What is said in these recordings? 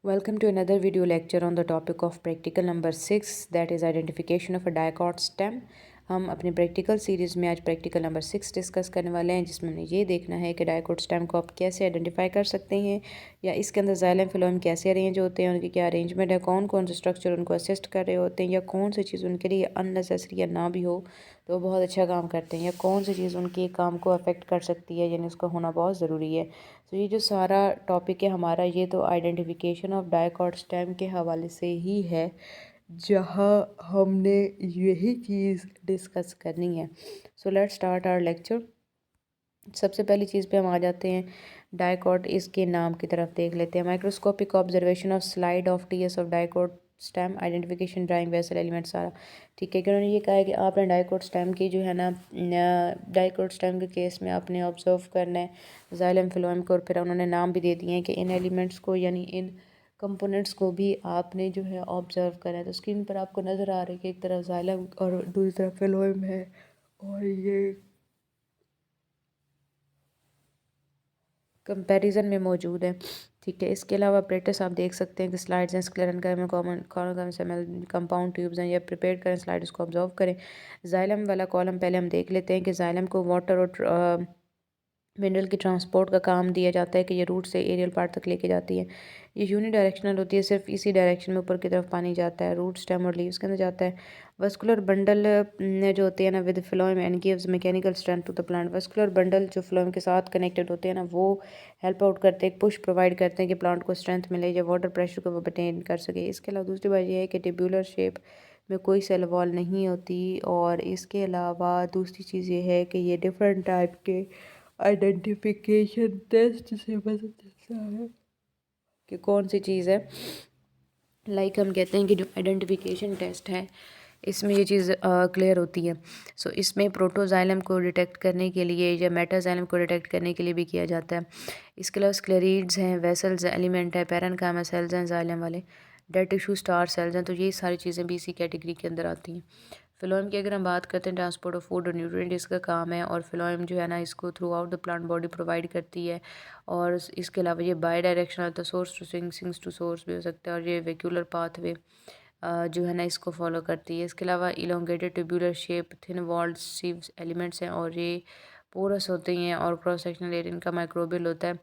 Welcome to another video lecture on the topic of practical number 6, that is identification of a dicot stem। हम अपने practical series में आज practical number 6 discuss करने वाले हैं, जिसमें हमें ये देखना है कि डाइकोट स्टेम को आप कैसे आइडेंटिफाई कर सकते हैं या इसके अंदर जाइलम फिलोएम कैसे अरेंज होते हैं, उनकी क्या अरेंजमेंट है, कौन कौन से स्ट्रक्चर उनको असिस्ट कर रहे होते हैं, या कौन सी चीज़ उनके लिए अननेसेसरी या ना भी हो तो बहुत अच्छा काम करते हैं, या कौन सी चीज़ उनके काम को अफेक्ट कर सकती है, यानी उसका होना बहुत ज़रूरी है। तो ये जो सारा टॉपिक है हमारा, ये तो आइडेंटिफिकेशन ऑफ डाइकोट स्टेम के हवाले से ही है, जहाँ हमने यही चीज़ डिस्कस करनी है। So let's start our lecture. सबसे पहली चीज़ पे हम आ जाते हैं, डाइकोट इसके नाम की तरफ देख लेते हैं। Microscopic observation of slide of TS of dicot stem, identification drawing vessel element सारा ठीक है। कि उन्होंने ये कहा है कि आपने डाइकोट स्टेम की जो है ना, डाइकोट स्टेम के केस में आपने ऑब्जर्व करना है जाइलम फिलोएम को, और फिर उन्होंने नाम भी दे दिए हैं कि इन एलिमेंट्स को यानी इन कंपोनेंट्स को भी आपने जो है ऑब्जर्व करा है। तो स्क्रीन पर आपको नज़र आ रहा है कि एक तरफ जाइलम और दूसरी तरफ फिलोएम है, और ये कंपैरिजन में मौजूद है। ठीक है, इसके अलावा प्रेटिस आप देख सकते हैं कि स्लाइड्स हैं, स्क्लेरन में कॉमन कॉलम से कंपाउंड ट्यूब्स हैं, या प्रिपेयर करें स्लाइड्स को ऑब्जर्व करें। जाइलम वाला कॉलम पहले हम देख लेते हैं कि जाइलम को वाटर और मिनरल की ट्रांसपोर्ट का काम दिया जाता है कि ये रूट से एरियल पार्ट तक लेके जाती है। ये यूनी डायरेक्शनल होती है, सिर्फ इसी डायरेक्शन में ऊपर की तरफ पानी जाता है, रूट स्टेम और लीव्स के अंदर जाता है। वस्कुलर बंडल जो होते हैं ना with phloem and gives mechanical strength to the plant. Vascular bundle जो फ्लोएम के साथ कनेक्टेड होते हैं ना, वो हेल्प आउट करते हैं, पुश प्रोवाइड करते हैं कि प्लांट को स्ट्रेंथ मिले या वाटर प्रेशर को वो मेंटेन कर सके। इसके अलावा दूसरी बात यह है कि टिब्यूलर शेप में कोई सेल वॉल नहीं होती, और इसके अलावा दूसरी चीज़ ये है कि ये डिफरेंट टाइप के आइडेंटिफिकेशन टेस्ट से पता चलता है कि कौन सी चीज़ है। हम कहते हैं कि जो आइडेंटिफिकेशन टेस्ट है, इसमें ये चीज़ क्लियर होती है। सो इसमें प्रोटोजाइलम को डिटेक्ट करने के लिए या मेटाजाइलम को डिटेक्ट करने के लिए भी किया जाता है। इसके अलावा स्क्लेरीड्स हैं, वेसल्स एलिमेंट है, पैरेन्काइमा सेल्स हैं जाइलम वाले, डेड टिश्यू स्टार सेल्स हैं, तो ये सारी चीज़ें भी इसी कैटेगरी के अंदर आती हैं। फिलोएम की अगर हम बात करते हैं, ट्रांसपोर्ट ऑफ फूड और न्यूट्रिएंट इसका काम है, और फिलोएम जो है ना, इसको throughout the plant body provide करती है। और इसके अलावा ये बाई डायरेक्शनल तो source to sinks to source भी हो सकता है, और ये वेक्यूलर पाथवे जो है ना इसको फॉलो करती है। इसके अलावा elongated tubular shape thin walled sieves elements हैं, और ये पोरस होते हैं, और क्रॉस सेक्शनल एरिया इनका माइक्रोबियल होता है।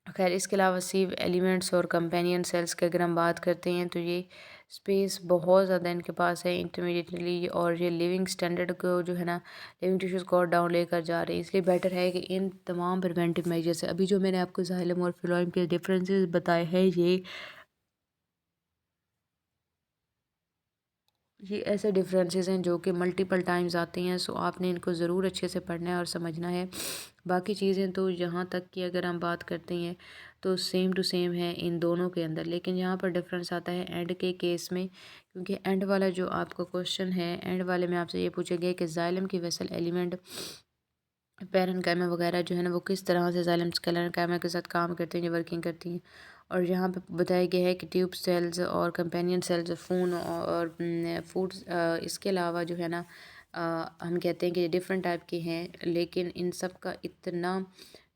खैर, इसके अलावा सीव एलिमेंट्स और कंपेनियन सेल्स की अगर हम बात करते हैं, तो ये स्पेस बहुत ज़्यादा इनके पास है इंटरमीडिएटली, और ये लिविंग स्टैंडर्ड को जो है ना, लिविंग टिश्यूज़ को और डाउन लेकर जा रहे हैं। इसलिए बेटर है कि इन तमाम प्रिवेंटिव मेजर्स से, अभी जो मैंने आपको जाइलम और फिलोएम के डिफरेंसेस बताए हैं, ये ऐसे डिफरेंसेस हैं जो कि मल्टीपल टाइम्स आते हैं। सो आपने इनको ज़रूर अच्छे से पढ़ना है और समझना है। बाकी चीज़ें तो यहाँ तक कि अगर हम बात करते हैं तो सेम टू सेम है इन दोनों के अंदर, लेकिन यहाँ पर डिफरेंस आता है एंड के केस में, क्योंकि एंड वाला जो आपका क्वेश्चन है, एंड वाले में आपसे ये पूछा गया कि जाइलम की वेसल एलिमेंट पैरेन्काइमा वगैरह जो है ना, वो किस तरह से जाइलम स्क्लेरेन्काइमा के साथ काम करते हैं, ये वर्किंग करती हैं। और यहाँ पे बताया गया है कि ट्यूब सेल्स और कंपेनियन सेल्स फूड और फूड्स, इसके अलावा जो है ना, हम कहते हैं कि डिफरेंट टाइप के हैं, लेकिन इन सब का इतना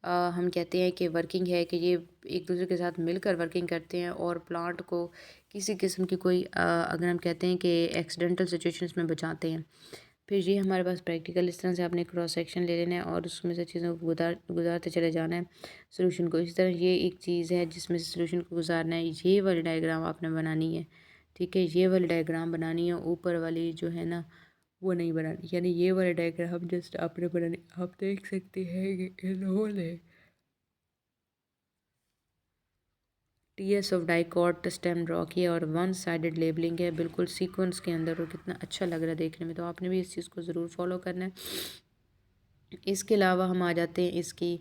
हम कहते हैं कि वर्किंग है कि ये एक दूसरे के साथ मिलकर वर्किंग करते हैं, और प्लांट को किसी किस्म की कोई अगर हम कहते हैं कि एक्सीडेंटल सिचुएशंस में बचाते हैं। फिर ये हमारे पास प्रैक्टिकल इस तरह से आपने क्रॉस सेक्शन ले लेना है, और उसमें से चीज़ों को गुजारते चले जाना है सोल्यूशन को। इसी तरह ये एक चीज़ है जिसमें से सोल्यूशन को गुजारना है। ये वाली डायग्राम आपने बनानी है, ठीक है, ये वाली डायग्राम बनानी है, ऊपर वाली जो है ना वो नहीं बनानी, यानी ये वाली डायग्राम जस्ट आपने बनानी। आप देख सकते हैं कि इन होल है, TS of dicot stem draw किया, और वन साइडेड लेबलिंग है बिल्कुल सीक्वेंस के अंदर, और कितना अच्छा लग रहा है देखने में। तो आपने भी इस चीज़ को ज़रूर फॉलो करना है। इसके अलावा हम आ जाते हैं इसकी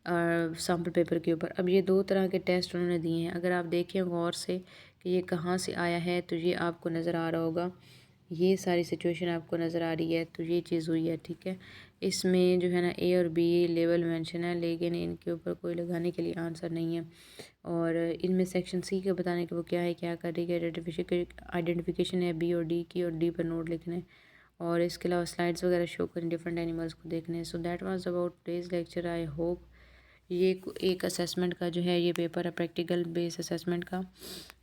सैम्पल पेपर के ऊपर। अब ये दो तरह के टेस्ट उन्होंने दिए हैं, अगर आप देखें गौर से कि ये कहाँ से आया है, तो ये आपको नज़र आ रहा होगा, ये सारी सिचुएशन आपको नज़र आ रही है, तो ये चीज़ हुई है, ठीक है। इसमें जो है ना ए और बी लेवल मेंशन है, लेकिन इनके ऊपर कोई लगाने के लिए आंसर नहीं है। और इनमें सेक्शन सी का बताने के वो क्या है, क्या कर रही है, आइडेंटिफिकेशन है बी और डी की, और डी पर नोट लिखना है, और इसके अलावा स्लाइड्स वगैरह शो करें डिफरेंट एनिमल्स को देखने। So that was about today's lecture. I hope ये एक असेसमेंट का जो है ये पेपर है, प्रैक्टिकल बेस असेसमेंट का।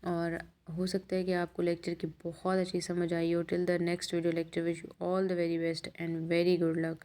और हो सकता है कि आपको लेक्चर की बहुत अच्छी समझ आई हो। Till the next video lecture, wish you all the very best and very good luck.